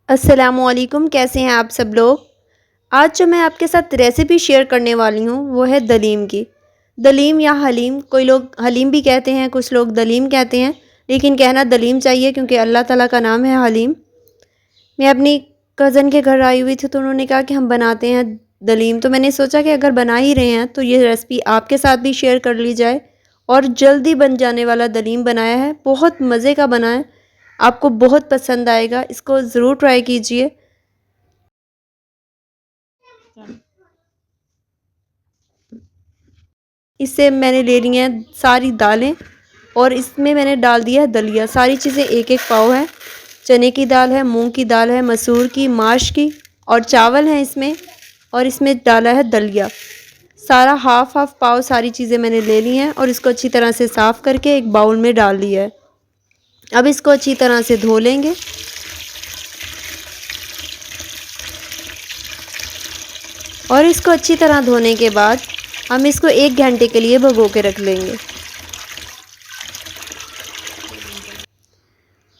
अस्सलामुअलैकुम, कैसे हैं आप सब लोग। आज जो मैं आपके साथ रेसिपी शेयर करने वाली हूँ वो है दलीम की। दलीम या हलीम, कोई लोग हलीम भी कहते हैं, कुछ लोग दलीम कहते हैं, लेकिन कहना दलीम चाहिए क्योंकि अल्लाह ताला का नाम है हलीम। मैं अपनी कज़न के घर आई हुई थी तो उन्होंने कहा कि हम बनाते हैं दलीम, तो मैंने सोचा कि अगर बना ही रहे हैं तो ये रेसिपी आपके साथ भी शेयर कर ली जाए। और जल्दी बन जाने वाला दलीम बनाया है, बहुत मज़े का बना है, आपको बहुत पसंद आएगा, इसको ज़रूर ट्राई कीजिए। इससे मैंने ले ली हैं सारी दालें और इसमें मैंने डाल दिया है दलिया। सारी चीज़ें एक एक पाव है, चने की दाल है, मूंग की दाल है, मसूर की, माश की और चावल हैं इसमें, और इसमें डाला है दलिया। सारा हाफ हाफ पाव सारी चीज़ें मैंने ले ली हैं और इसको अच्छी तरह से साफ़ करके एक बाउल में डाल लिया है। अब इसको अच्छी तरह से धो लेंगे और इसको अच्छी तरह धोने के बाद हम इसको 1 घंटे के लिए भिगो के रख लेंगे।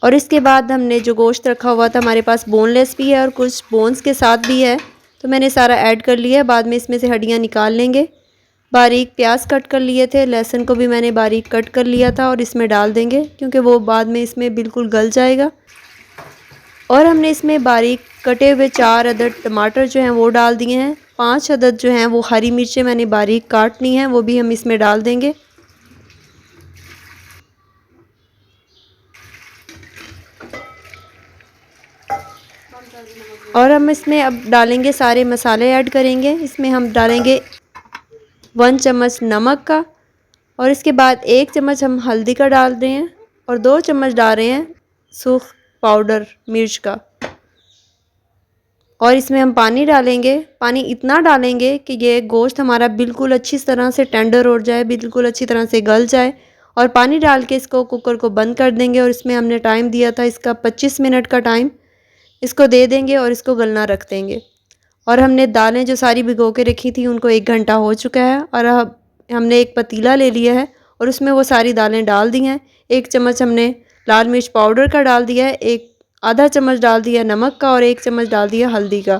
और इसके बाद हमने जो गोश्त रखा हुआ था, हमारे पास बोनलेस भी है और कुछ बोन्स के साथ भी है, तो मैंने सारा ऐड कर लिया है। बाद में इसमें से हड्डियाँ निकाल लेंगे। बारीक प्याज कट कर लिए थे, लहसुन को भी मैंने बारीक कट कर लिया था और इसमें डाल देंगे क्योंकि वो बाद में इसमें बिल्कुल गल जाएगा। और हमने इसमें बारीक कटे हुए 4 अदद टमाटर जो हैं वो डाल दिए हैं। 5 अदद जो हैं वो हरी मिर्चें मैंने बारीक काट ली हैं, वो भी हम इसमें डाल देंगे। और हम इसमें अब डालेंगे सारे मसाले ऐड करेंगे। इसमें हम डालेंगे 1 चम्मच नमक का, और इसके बाद 1 चम्मच हम हल्दी का डाल रहे हैं और 2 चम्मच डाल रहे हैं सूख पाउडर मिर्च का। और इसमें हम पानी डालेंगे। पानी इतना डालेंगे कि ये गोश्त हमारा बिल्कुल अच्छी तरह से टेंडर हो जाए, बिल्कुल अच्छी तरह से गल जाए। और पानी डाल के इसको कुकर को बंद कर देंगे और इसमें हमने टाइम दिया था इसका 25 मिनट का टाइम, इसको दे देंगे और इसको गलना रख देंगे। और हमने दालें जो सारी भिगो के रखी थी उनको 1 घंटा हो चुका है और अब हमने एक पतीला ले लिया है और उसमें वो सारी दालें डाल दी हैं। 1 चम्मच हमने लाल मिर्च पाउडर का डाल दिया है, एक आधा चम्मच डाल दिया नमक का और 1 चम्मच डाल दिया हल्दी का।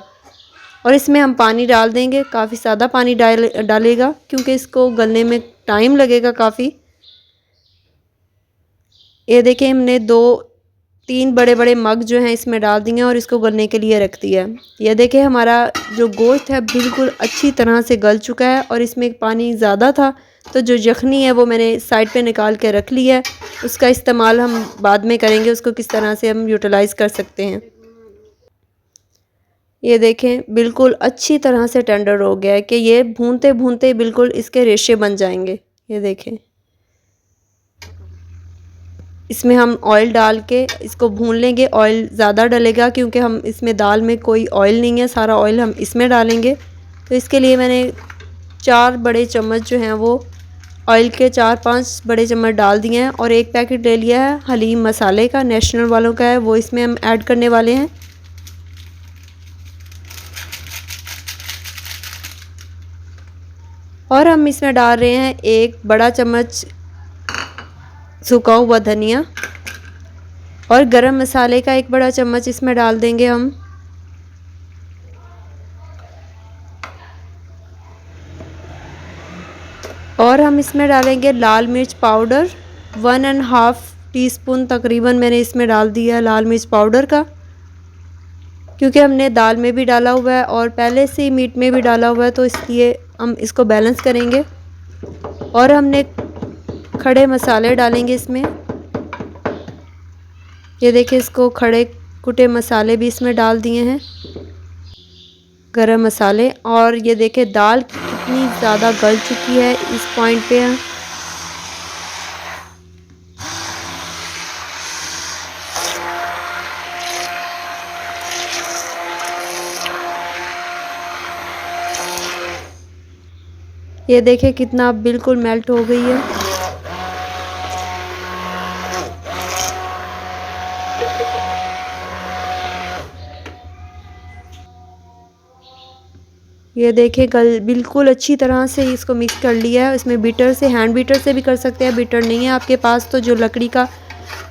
और इसमें हम पानी डाल देंगे, काफ़ी ज़्यादा पानी डालेगा क्योंकि इसको गलने में टाइम लगेगा काफ़ी। ये देखिए हमने 2-3 बड़े बड़े मग जो हैं इसमें डाल दिए और इसको गलने के लिए रख दिया है। यह देखिए हमारा जो गोश्त है बिल्कुल अच्छी तरह से गल चुका है और इसमें पानी ज़्यादा था तो जो यखनी है वो मैंने साइड पे निकाल के रख लिया है। उसका इस्तेमाल हम बाद में करेंगे, उसको किस तरह से हम यूटिलाइज़ कर सकते हैं। ये देखें बिल्कुल अच्छी तरह से टेंडर हो गया है कि ये भूनते भूनते बिल्कुल इसके रेशे बन जाएंगे। ये देखें, इसमें हम ऑयल डाल के इसको भून लेंगे। ऑयल ज़्यादा डलेगा क्योंकि हम इसमें दाल में कोई ऑयल नहीं है, सारा ऑयल हम इसमें डालेंगे। तो इसके लिए मैंने 4 बड़े चम्मच जो हैं वो ऑयल के 4-5 बड़े चम्मच डाल दिए हैं और एक पैकेट ले लिया है हलीम मसाले का, नेशनल वालों का है, वो इसमें हम ऐड करने वाले हैं। और हम इसमें डाल रहे हैं 1 बड़ा चम्मच सूखा हुआ धनिया और गरम मसाले का 1 बड़ा चम्मच इसमें डाल देंगे हम। और हम इसमें डालेंगे लाल मिर्च पाउडर 1.5 टीस्पून तकरीबन मैंने इसमें डाल दिया है लाल मिर्च पाउडर का, क्योंकि हमने दाल में भी डाला हुआ है और पहले से ही मीट में भी डाला हुआ है, तो इसलिए हम इसको बैलेंस करेंगे। और हमने खड़े मसाले डालेंगे इसमें। ये देखिए इसको खड़े कुटे मसाले भी इसमें डाल दिए हैं, गरम मसाले। और ये देखिए दाल कितनी ज़्यादा गल चुकी है इस पॉइंट पे। ये देखिए कितना बिल्कुल मेल्ट हो गई है। ये देखिए बिल्कुल अच्छी तरह से इसको मिक्स कर लिया है। इसमें बीटर से, हैंड बीटर से भी कर सकते हैं, बीटर नहीं है आपके पास तो जो लकड़ी का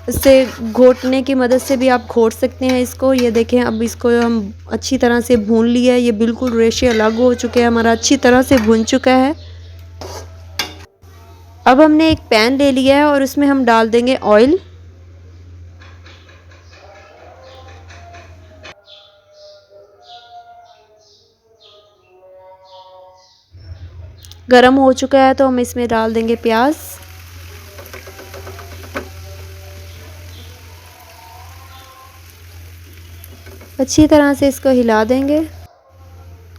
इससे घोटने की मदद से भी आप घोट सकते हैं इसको। ये देखें, अब इसको हम अच्छी तरह से भून लिया है। ये बिल्कुल रेशे अलग हो चुके हैं, हमारा अच्छी तरह से भुन चुका है। अब हमने एक पैन ले लिया है और उसमें हम डाल देंगे ऑयल। गरम हो चुका है तो हम इसमें डाल देंगे प्याज। अच्छी तरह से इसको हिला देंगे।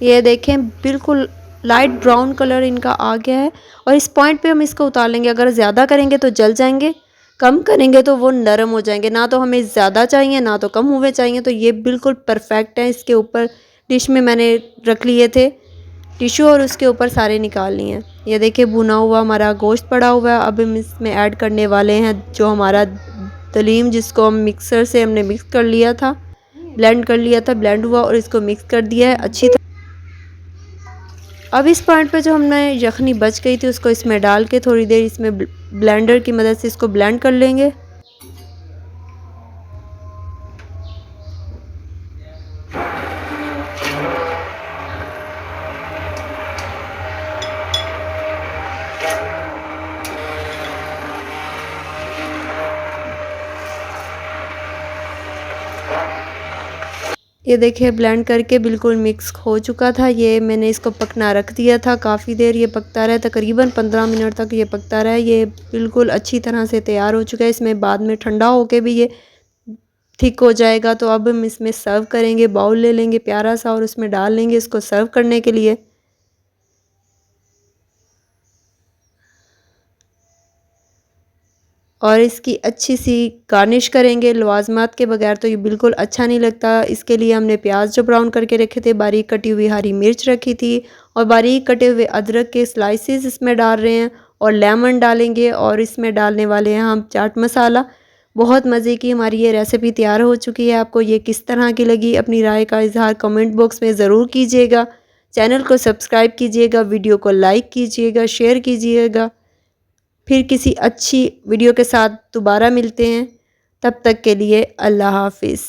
ये देखें, बिल्कुल लाइट ब्राउन कलर इनका आ गया है और इस पॉइंट पे हम इसको उतार लेंगे। अगर ज़्यादा करेंगे तो जल जाएंगे, कम करेंगे तो वो नरम हो जाएंगे। ना तो हमें ज़्यादा चाहिए ना तो कम हुए चाहिए। तो ये बिल्कुल परफेक्ट है। इसके ऊपर डिश में मैंने रख लिए थे टिश्यू और उसके ऊपर सारे निकाल लिए हैं। ये देखिए, भुना हुआ हमारा गोश्त पड़ा हुआ है। अब हम इसमें ऐड करने वाले हैं जो हमारा दलीम, जिसको हम मिक्सर से हमने मिक्स कर लिया था, ब्लेंड कर लिया था, ब्लेंड हुआ और इसको मिक्स कर दिया है अच्छी तरह। अब इस पॉइंट पे जो हमने यखनी बच गई थी उसको इसमें डाल के थोड़ी देर इसमें ब्लेंडर की मदद से इसको ब्लेंड कर लेंगे। ये देखिए, ब्लेंड करके बिल्कुल मिक्स हो चुका था। ये मैंने इसको पकना रख दिया था काफ़ी देर। ये पकता रहा, तकरीबन 15 मिनट तक ये पकता रहा। ये बिल्कुल अच्छी तरह से तैयार हो चुका है। इसमें बाद में ठंडा होके भी ये थिक हो जाएगा। तो अब हम इसमें सर्व करेंगे। बाउल ले लेंगे प्यारा सा और उसमें डाल लेंगे इसको सर्व करने के लिए। और इसकी अच्छी सी गार्निश करेंगे। लवाजमात के बगैर तो ये बिल्कुल अच्छा नहीं लगता। इसके लिए हमने प्याज जो ब्राउन करके रखे थे, बारीक कटी हुई हरी मिर्च रखी थी और बारीक कटे हुए अदरक के स्लाइसेस इसमें डाल रहे हैं और लेमन डालेंगे और इसमें डालने वाले हैं हम चाट मसाला। बहुत मज़े की हमारी ये रेसिपी तैयार हो चुकी है। आपको ये किस तरह की लगी, अपनी राय का इजहार कमेंट बॉक्स में ज़रूर कीजिएगा। चैनल को सब्सक्राइब कीजिएगा, वीडियो को लाइक कीजिएगा, शेयर कीजिएगा। फिर किसी अच्छी वीडियो के साथ दोबारा मिलते हैं। तब तक के लिए अल्लाह हाफिज़।